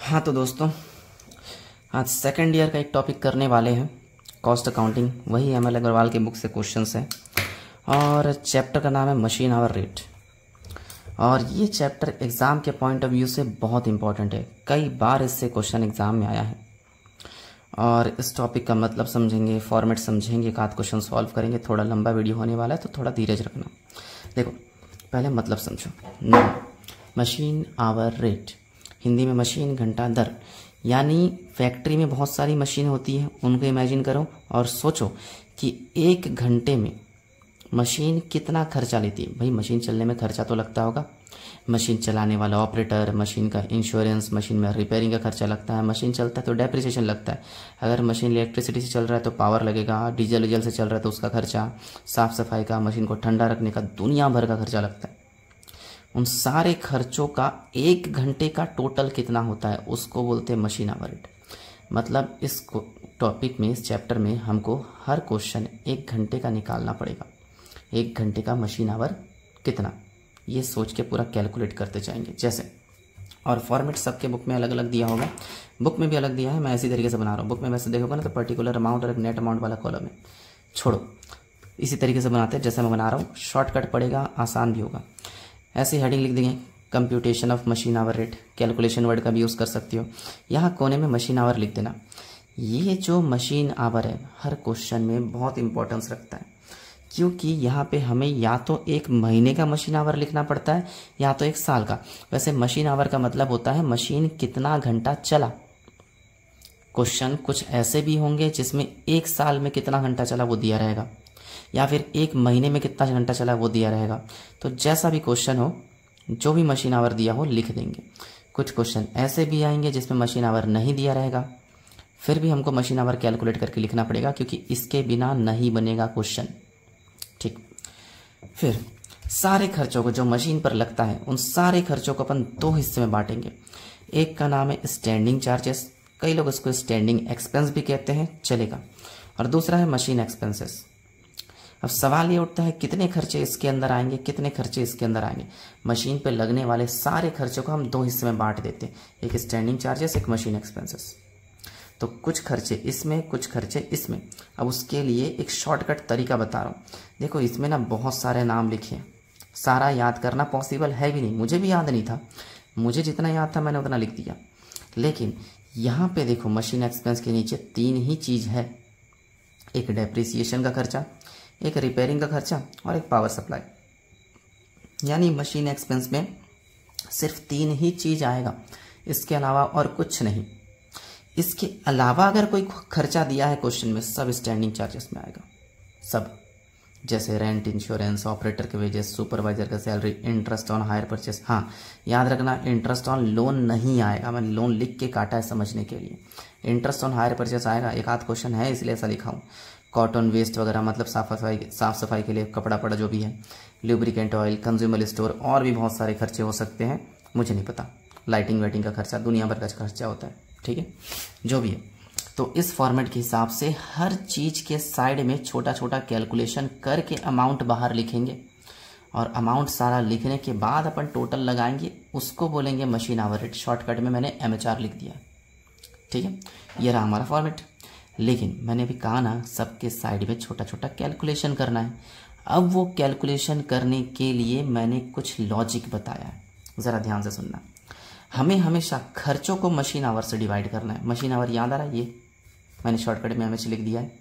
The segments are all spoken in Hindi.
हाँ तो दोस्तों, आज सेकंड ईयर का एक टॉपिक करने वाले हैं, कॉस्ट अकाउंटिंग। वही एम एल अग्रवाल के बुक से क्वेश्चंस हैं और चैप्टर का नाम है मशीन आवर रेट। और ये चैप्टर एग्ज़ाम के पॉइंट ऑफ व्यू से बहुत इंपॉर्टेंट है। कई बार इससे क्वेश्चन एग्ज़ाम में आया है और इस टॉपिक का मतलब समझेंगे, फॉर्मेट समझेंगे, एक आध क्वेश्चन सॉल्व करेंगे। थोड़ा लंबा वीडियो होने वाला है तो थोड़ा धीरज रखना। देखो, पहले मतलब समझो। मशीन आवर रेट, हिंदी में मशीन घंटा दर, यानी फैक्ट्री में बहुत सारी मशीन होती हैं, उनको इमेजिन करो और सोचो कि एक घंटे में मशीन कितना खर्चा लेती है। भाई मशीन चलने में खर्चा तो लगता होगा, मशीन चलाने वाला ऑपरेटर, मशीन का इंश्योरेंस, मशीन में रिपेयरिंग का खर्चा लगता है, मशीन चलता है तो डेप्रिसिएशन लगता है। अगर मशीन इलेक्ट्रिसिटी से चल रहा है तो पावर लगेगा, डीजल से चल रहा है तो उसका खर्चा, साफ़ सफाई का, मशीन को ठंडा रखने का, दुनिया भर का खर्चा लगता है। उन सारे खर्चों का एक घंटे का टोटल कितना होता है उसको बोलते हैं मशीन आवर रेट। मतलब इस टॉपिक में, इस चैप्टर में हमको हर क्वेश्चन एक घंटे का निकालना पड़ेगा। एक घंटे का मशीन आवर कितना, ये सोच के पूरा कैलकुलेट करते जाएंगे जैसे। और फॉर्मेट सबके बुक में अलग अलग दिया होगा, बुक में भी अलग दिया है, मैं इसी तरीके से बना रहा हूँ। बुक में वैसे देखोगे ना तो पर्टिकुलर अमाउंट और एक नेट अमाउंट वाला कॉलम है, छोड़ो, इसी तरीके से बनाते हैं जैसे मैं बना रहा हूँ। शॉर्टकट पड़ेगा, आसान भी होगा। ऐसे हेडिंग लिख देंगे, computation of machine hour rate. Calculation word का भी यूज़ कर सकती हो। यहाँ कोने में मशीन आवर लिख देना। ये जो मशीन आवर है हर क्वेश्चन में बहुत इंपॉर्टेंस रखता है, क्योंकि यहाँ पे हमें या तो एक महीने का मशीन आवर लिखना पड़ता है या तो एक साल का। वैसे मशीन आवर का मतलब होता है मशीन कितना घंटा चला। क्वेश्चन कुछ ऐसे भी होंगे जिसमें एक साल में कितना घंटा चला वो दिया रहेगा, या फिर एक महीने में कितना घंटा चला वो दिया रहेगा। तो जैसा भी क्वेश्चन हो, जो भी मशीन आवर दिया हो लिख देंगे। कुछ क्वेश्चन ऐसे भी आएंगे जिसमें मशीन आवर नहीं दिया रहेगा, फिर भी हमको मशीन आवर कैलकुलेट करके लिखना पड़ेगा, क्योंकि इसके बिना नहीं बनेगा क्वेश्चन। ठीक, फिर सारे खर्चों को जो मशीन पर लगता है उन सारे खर्चों को अपन दो हिस्से में बांटेंगे। एक का नाम है स्टैंडिंग चार्जेस, कई लोग इसको स्टैंडिंग एक्सपेंस भी कहते हैं, चलेगा। और दूसरा है मशीन एक्सपेंसेस। अब सवाल ये उठता है कितने खर्चे इसके अंदर आएंगे, कितने खर्चे इसके अंदर आएंगे। मशीन पे लगने वाले सारे खर्चों को हम दो हिस्से में बांट देते हैं, एक स्टैंडिंग चार्जेस, एक मशीन एक्सपेंसेस। तो कुछ खर्चे इसमें, कुछ खर्चे इसमें। अब उसके लिए एक शॉर्टकट तरीका बता रहा हूँ। देखो, इसमें ना बहुत सारे नाम लिखे हैं, सारा याद करना पॉसिबल है भी नहीं, मुझे भी याद नहीं था। मुझे जितना याद था मैंने उतना लिख दिया। लेकिन यहाँ पे देखो, मशीन एक्सपेंस के नीचे तीन ही चीज़ है, एक डेप्रिसिएशन का खर्चा, एक रिपेयरिंग का खर्चा और एक पावर सप्लाई। यानी मशीन एक्सपेंस में सिर्फ तीन ही चीज़ आएगा, इसके अलावा और कुछ नहीं। इसके अलावा अगर कोई खर्चा दिया है क्वेश्चन में, सब स्टैंडिंग चार्जेस में आएगा, सब। जैसे रेंट, इंश्योरेंस, ऑपरेटर के वेजेस, सुपरवाइजर का salary, interest on hire purchase. हाँ, याद रखना इंटरेस्ट ऑन लोन नहीं आएगा, मैंने लोन लिख के काटा है समझने के लिए। इंटरेस्ट ऑन हायर परचेस आएगा, एक आध क्वेश्चन है इसलिए ऐसा लिखा हूँ। कॉटन वेस्ट वगैरह, मतलब साफ सफाई के लिए कपड़ा पड़ा जो भी है, लुब्रिकेंट ऑयल, कंज्यूमर स्टोर, और भी बहुत सारे खर्चे हो सकते हैं, मुझे नहीं पता। लाइटिंग वाइटिंग का खर्चा, दुनिया भर का खर्चा होता है, ठीक है, जो भी है। तो इस फॉर्मेट के हिसाब से हर चीज़ के साइड में छोटा छोटा कैलकुलेशन करके अमाउंट बाहर लिखेंगे, और अमाउंट सारा लिखने के बाद अपन टोटल लगाएंगे, उसको बोलेंगे मशीन आवर रेट। शॉर्टकट में मैंने MHR लिख दिया, ठीक है। ये रहा हमारा फॉर्मेट। लेकिन मैंने भी कहा ना, सबके साइड में छोटा छोटा कैलकुलेशन करना है। अब वो कैलकुलेशन करने के लिए मैंने कुछ लॉजिक बताया है, ज़रा ध्यान से सुनना। हमें हमेशा खर्चों को मशीन आवर से डिवाइड करना है। मशीन आवर याद आ रहा है, ये मैंने शॉर्टकट में MH लिख दिया है।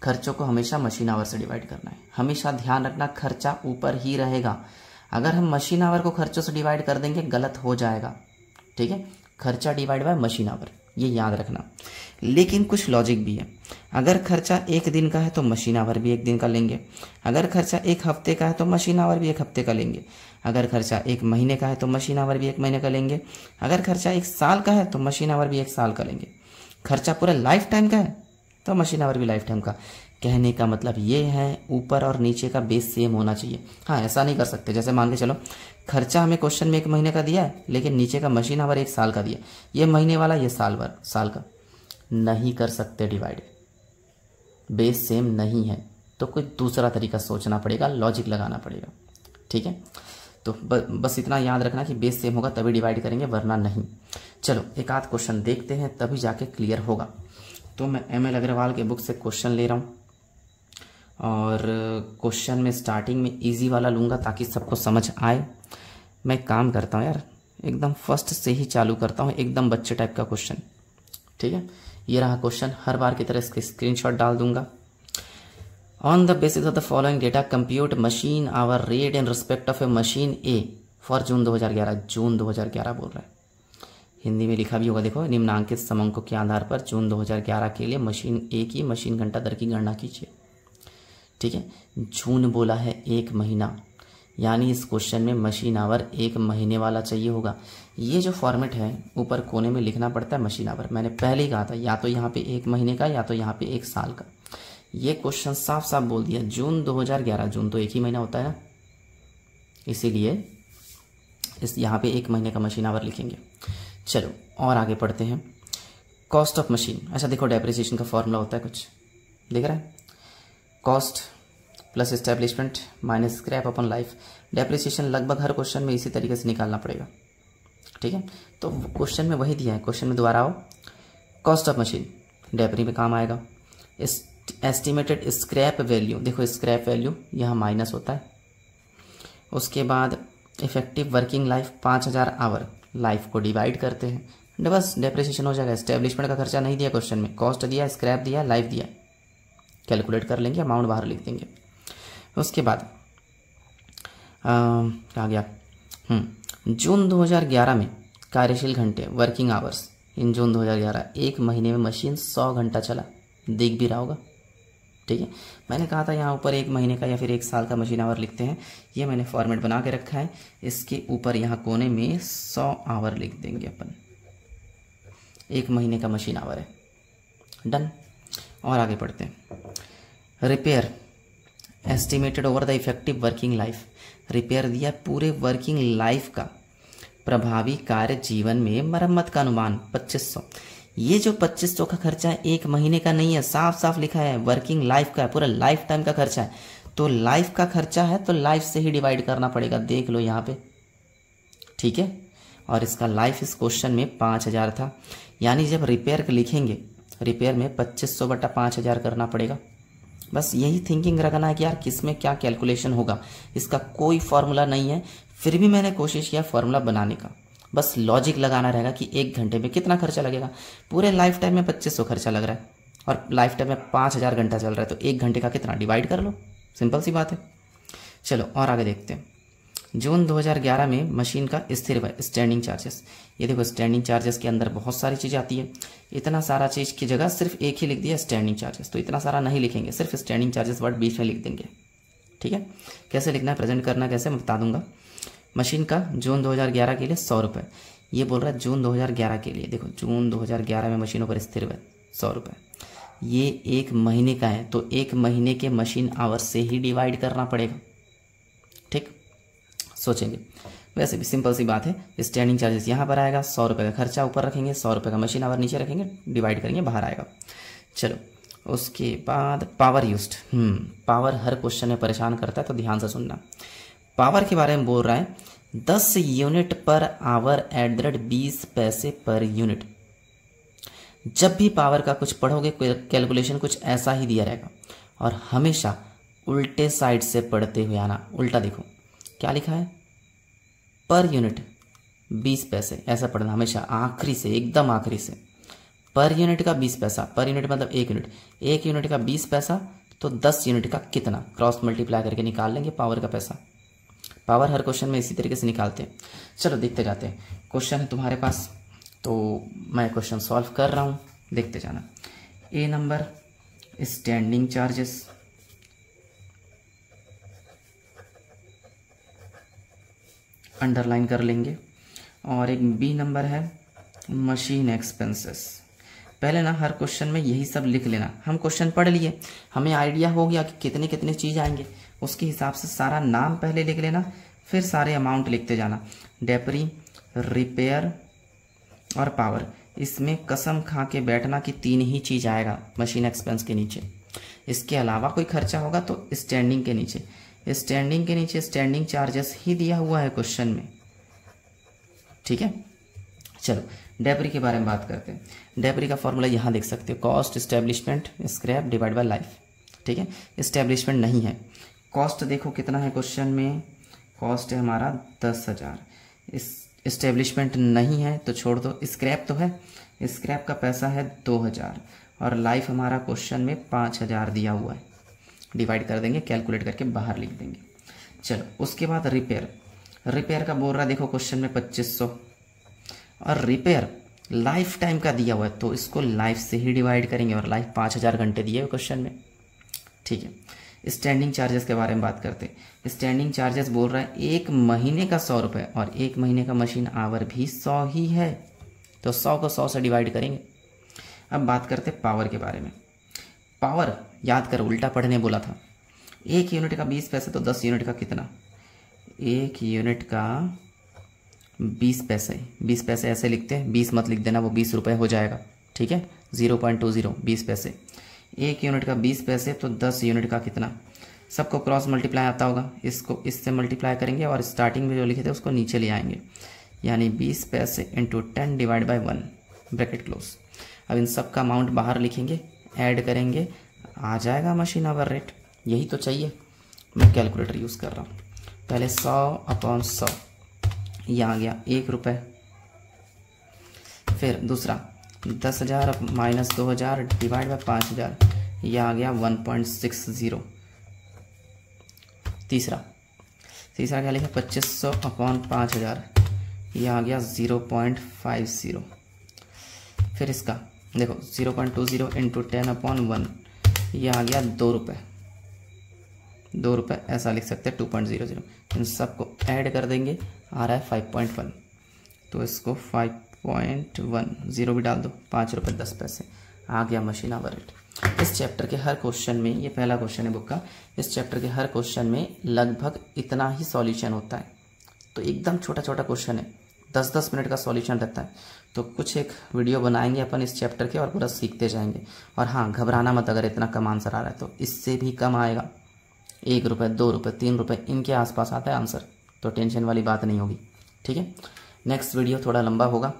खर्चों को हमेशा मशीन आवर से डिवाइड करना है। हमेशा ध्यान रखना, खर्चा ऊपर ही रहेगा। अगर हम मशीन आवर को खर्चों से डिवाइड कर देंगे गलत हो जाएगा, ठीक है। खर्चा डिवाइड बाय मशीन आवर, ये याद रखना। लेकिन कुछ लॉजिक भी है। अगर खर्चा एक दिन का है तो मशीन आवर भी एक दिन का लेंगे। अगर खर्चा एक हफ्ते का है तो मशीन आवर भी एक हफ्ते का लेंगे। अगर खर्चा एक महीने का है तो मशीन आवर भी एक महीने का लेंगे। अगर खर्चा एक साल का है तो मशीन आवर भी एक साल का लेंगे। खर्चा पूरा लाइफ टाइम का है तो मशीन आवर भी लाइफ टाइम का। कहने का मतलब ये है, ऊपर और नीचे का बेस सेम होना चाहिए। हाँ, ऐसा नहीं कर सकते, जैसे मान के चलो खर्चा हमें क्वेश्चन में एक महीने का दिया है, लेकिन नीचे का मशीन आवर एक साल का दिया, ये महीने वाला ये साल का। नहीं कर सकते डिवाइड, बेस सेम नहीं है, तो कोई दूसरा तरीका सोचना पड़ेगा, लॉजिक लगाना पड़ेगा, ठीक है। तो बस इतना याद रखना कि बेस सेम होगा तभी डिवाइड करेंगे, वरना नहीं। चलो एक आध क्वेश्चन देखते हैं, तभी जाके क्लियर होगा। तो मैं ML अग्रवाल के बुक से क्वेश्चन ले रहा हूँ, और क्वेश्चन में स्टार्टिंग में इजी वाला लूँगा ताकि सबको समझ आए। मैं काम करता हूँ यार, एकदम फर्स्ट से ही चालू करता हूँ, एकदम बच्चे टाइप का क्वेश्चन, ठीक है। ये रहा क्वेश्चन, हर बार की तरह इसके स्क्रीनशॉट डाल दूंगा। On the basis of the following data compute machine hour rate in respect of A machine A for जून 2011। जून 2011 बोल रहा है, हिंदी में लिखा भी होगा, देखो। निम्नांकित समंकों के आधार पर जून 2011 के लिए मशीन ए की मशीन घंटा दर की गणना कीजिए, ठीक है। जून बोला है 1 महीना, यानी इस क्वेश्चन में मशीन आवर 1 महीने वाला चाहिए होगा। ये जो फॉर्मेट है ऊपर कोने में लिखना पड़ता है मशीन आवर, मैंने पहले ही कहा था, या तो यहाँ पे 1 महीने का या तो यहाँ पे 1 साल का। ये क्वेश्चन साफ साफ बोल दिया जून 2011, जून तो 1 ही महीना होता है ना, इसीलिए इस यहाँ पे 1 महीने का मशीन आवर लिखेंगे। चलो और आगे पढ़ते हैं। कॉस्ट ऑफ मशीन, अच्छा देखो डेप्रिसिएशन का फॉर्मूला होता है कुछ, देख रहा है, cost plus establishment minus scrap upon life. Depreciation लगभग हर क्वेश्चन में इसी तरीके से निकालना पड़ेगा, ठीक है। तो क्वेश्चन में वही दिया है, क्वेश्चन में दोबारा आओ। कॉस्ट ऑफ मशीन डेप्री में काम आएगा। एस्टिमेटेड स्क्रैप वैल्यू, देखो स्क्रैप वैल्यू यहाँ माइनस होता है। उसके बाद effective working life 5000 hour, life को डिवाइड करते हैं, बस डेप्रिसिएशन हो जाएगा। एस्टेब्लिशमेंट का खर्चा नहीं दिया क्वेश्चन में, कॉस्ट दिया, स्क्रैप दिया, लाइफ दिया, कैलकुलेट कर लेंगे, अमाउंट बाहर लिख देंगे। उसके बाद कहाँ गया, जून 2011 में कार्यशील घंटे वर्किंग आवर्स इन जून 2011, 1 महीने में मशीन 100 घंटा चला, देख भी रहा होगा, ठीक है। मैंने कहा था यहाँ ऊपर 1 महीने का या फिर 1 साल का मशीन आवर लिखते हैं, ये मैंने फॉर्मेट बना के रखा है। इसके ऊपर यहाँ कोने में 100 आवर लिख देंगे अपन, 1 महीने का मशीन आवर है, डन। और आगे पढ़ते हैं। Repair estimated over the effective working life, repair दिया पूरे वर्किंग लाइफ का, प्रभावी कार्य जीवन में मरम्मत का अनुमान 2500। ये जो 2500 का खर्चा है 1 महीने का नहीं है, साफ साफ लिखा है वर्किंग लाइफ का, पूरा लाइफ टाइम का खर्चा है। तो लाइफ का खर्चा है तो लाइफ से ही डिवाइड करना पड़ेगा, देख लो यहाँ पे, ठीक है। और इसका लाइफ इस क्वेश्चन में 5000 था, यानी जब रिपेयर लिखेंगे, रिपेयर में 2500 बटा 5000 करना पड़ेगा। बस यही थिंकिंग रखना है कि यार किस में क्या कैलकुलेशन होगा, इसका कोई फॉर्मूला नहीं है, फिर भी मैंने कोशिश किया फॉर्मूला बनाने का। बस लॉजिक लगाना रहेगा कि 1 घंटे में कितना खर्चा लगेगा। पूरे लाइफ टाइम में 2500 खर्चा लग रहा है और लाइफ टाइम में 5000 घंटा चल रहा है, तो 1 घंटे का कितना डिवाइड कर लो, सिंपल सी बात है। चलो और आगे देखते हैं। जून 2011 में मशीन का स्थिर व्यय स्टैंडिंग चार्जेस, ये देखो स्टैंडिंग चार्जेस के अंदर बहुत सारी चीज़ आती है, इतना सारा चीज़ की जगह सिर्फ एक ही लिख दिया स्टैंडिंग चार्जेस, तो इतना सारा नहीं लिखेंगे, सिर्फ स्टैंडिंग चार्जेस वर्ड बीच में लिख देंगे, ठीक है। कैसे लिखना है, प्रेजेंट करना कैसे, मैं बता दूंगा। मशीन का जून 2011 के लिए 100 रुपये, ये बोल रहा है जून 2011 के लिए, देखो जून 2011 में मशीनों पर स्थिर व्यय 100 रुपये, ये 1 महीने का है तो 1 महीने के मशीन आवर से ही डिवाइड करना पड़ेगा, ठीक। सोचेंगे, वैसे भी सिंपल सी बात है, स्टैंडिंग चार्जेस यहाँ पर आएगा, 100 रुपये का खर्चा ऊपर रखेंगे, 100 रुपये का मशीन आवर नीचे रखेंगे, डिवाइड करेंगे, बाहर आएगा। चलो उसके बाद पावर यूज्ड, पावर हर क्वेश्चन में परेशान करता है तो ध्यान से सुनना। पावर के बारे में बोल रहा है 10 unit per hour at the rate 20 पैसे पर यूनिट। जब भी पावर का कुछ पढ़ोगे कैलकुलेशन कुछ ऐसा ही दिया रहेगा, और हमेशा उल्टे साइड से पढ़ते हुए आना। उल्टा देखो क्या लिखा है, पर यूनिट 20 पैसे, ऐसा पढ़ना हमेशा, आखिरी से, एकदम आखिरी से। पर यूनिट का 20 पैसा, पर यूनिट मतलब 1 यूनिट, 1 यूनिट का 20 पैसा, तो 10 यूनिट का कितना, क्रॉस मल्टीप्लाई करके निकाल लेंगे पावर का पैसा। पावर हर क्वेश्चन में इसी तरीके से निकालते हैं। चलो देखते जाते हैं, क्वेश्चन है तुम्हारे पास तो मैं क्वेश्चन सॉल्व कर रहा हूँ, देखते जाना। ए नंबर स्टैंडिंग चार्जेस, अंडरलाइन कर लेंगे, और एक बी नंबर है मशीन एक्सपेंसेस। पहले ना हर क्वेश्चन में यही सब लिख लेना, हम क्वेश्चन पढ़ लिए, हमें आइडिया हो गया कि कितने कितने चीज़ आएंगे, उसके हिसाब से सारा नाम पहले लिख लेना, फिर सारे अमाउंट लिखते जाना। डेपरी, रिपेयर और पावर, इसमें कसम खा के बैठना कि 3 ही चीज़ आएगा मशीन एक्सपेंस के नीचे, इसके अलावा कोई खर्चा होगा तो स्टैंडिंग के नीचे। स्टैंडिंग के नीचे स्टैंडिंग चार्जेस ही दिया हुआ है क्वेश्चन में, ठीक है। चलो डेब्री के बारे में बात करते हैं। डेब्री का फॉर्मूला यहाँ देख सकते हो, cost establishment scrap divide by life, ठीक है। स्टैब्लिशमेंट नहीं है, कॉस्ट देखो कितना है क्वेश्चन में, कॉस्ट है हमारा 10,000। इस्टेब्लिशमेंट नहीं है तो छोड़ दो। स्क्रैप तो है, स्क्रैप का पैसा है 2,000 और लाइफ हमारा क्वेश्चन में 5,000 दिया हुआ है। डिवाइड कर देंगे, कैलकुलेट करके बाहर लिख देंगे। चलो उसके बाद रिपेयर, रिपेयर का बोल रहा देखो क्वेश्चन में 2500 और रिपेयर लाइफ टाइम का दिया हुआ है तो इसको लाइफ से ही डिवाइड करेंगे और लाइफ 5,000 घंटे दिए हुए क्वेश्चन में, ठीक है। स्टैंडिंग चार्जेस के बारे में बात करते हैं। स्टैंडिंग चार्जेस बोल रहा है 1 महीने का 100 रुपये और 1 महीने का मशीन आवर भी 100 ही है तो 100 को 100 से डिवाइड करेंगे। अब बात करते हैं पावर के बारे में। पावर याद करो, उल्टा पढ़ने बोला था। 1 यूनिट का 20 पैसे तो 10 यूनिट का कितना, 1 यूनिट का 20 पैसे। 20 पैसे ऐसे लिखते हैं, 20 मत लिख देना, वो 20 रुपये हो जाएगा, ठीक है। 0.20 20 पैसे। 1 यूनिट का 20 पैसे तो 10 यूनिट का कितना, सबको क्रॉस मल्टीप्लाई आता होगा, इसको इससे मल्टीप्लाई करेंगे और स्टार्टिंग में जो लिखे थे उसको नीचे ले आएंगे, यानी 20 पैसे into 10 divide by 1 bracket close. अब इन सब का अमाउंट बाहर लिखेंगे, ऐड करेंगे, आ जाएगा मशीन आवर रेट। यही तो चाहिए, मैं कैलकुलेटर यूज़ कर रहा हूँ। पहले 100/100 ये आ गया 1 रुपये। फिर दूसरा 10,000 माइनस 2,000 डिवाइड बाई 5,000 ये आ गया 1.60। तीसरा क्या लिखा, 2500/5000 ये आ गया 0.50। फिर इसका देखो 0.20 इंटू 10/1 ये आ गया 2 रुपये। 2 रुपये ऐसा लिख सकते हैं 2.00। इन सबको ऐड कर देंगे, आ रहा है 5.1 तो इसको 5.1 0 भी डाल दो, 5 रुपये 10 पैसे आ गया मशीन आवर रेट। इस चैप्टर के हर क्वेश्चन में, ये पहला क्वेश्चन है बुक का, इस चैप्टर के हर क्वेश्चन में लगभग इतना ही सॉल्यूशन होता है। तो एकदम छोटा छोटा क्वेश्चन है, 10-10 मिनट का सॉल्यूशन रहता है। तो कुछ एक वीडियो बनाएंगे अपन इस चैप्टर के और पूरा सीखते जाएंगे। और हाँ, घबराना मत अगर इतना कम आंसर आ रहा है तो, इससे भी कम आएगा। 1 रुपये 2 रुपये 3 रुपये इनके आसपास आता है आंसर, तो टेंशन वाली बात नहीं होगी, ठीक है। नेक्स्ट वीडियो थोड़ा लंबा होगा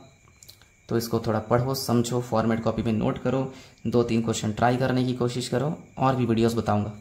तो इसको थोड़ा पढ़ो, समझो, फॉर्मेट कॉपी में नोट करो, 2-3 क्वेश्चन ट्राई करने की कोशिश करो, और भी वीडियोस बताऊंगा।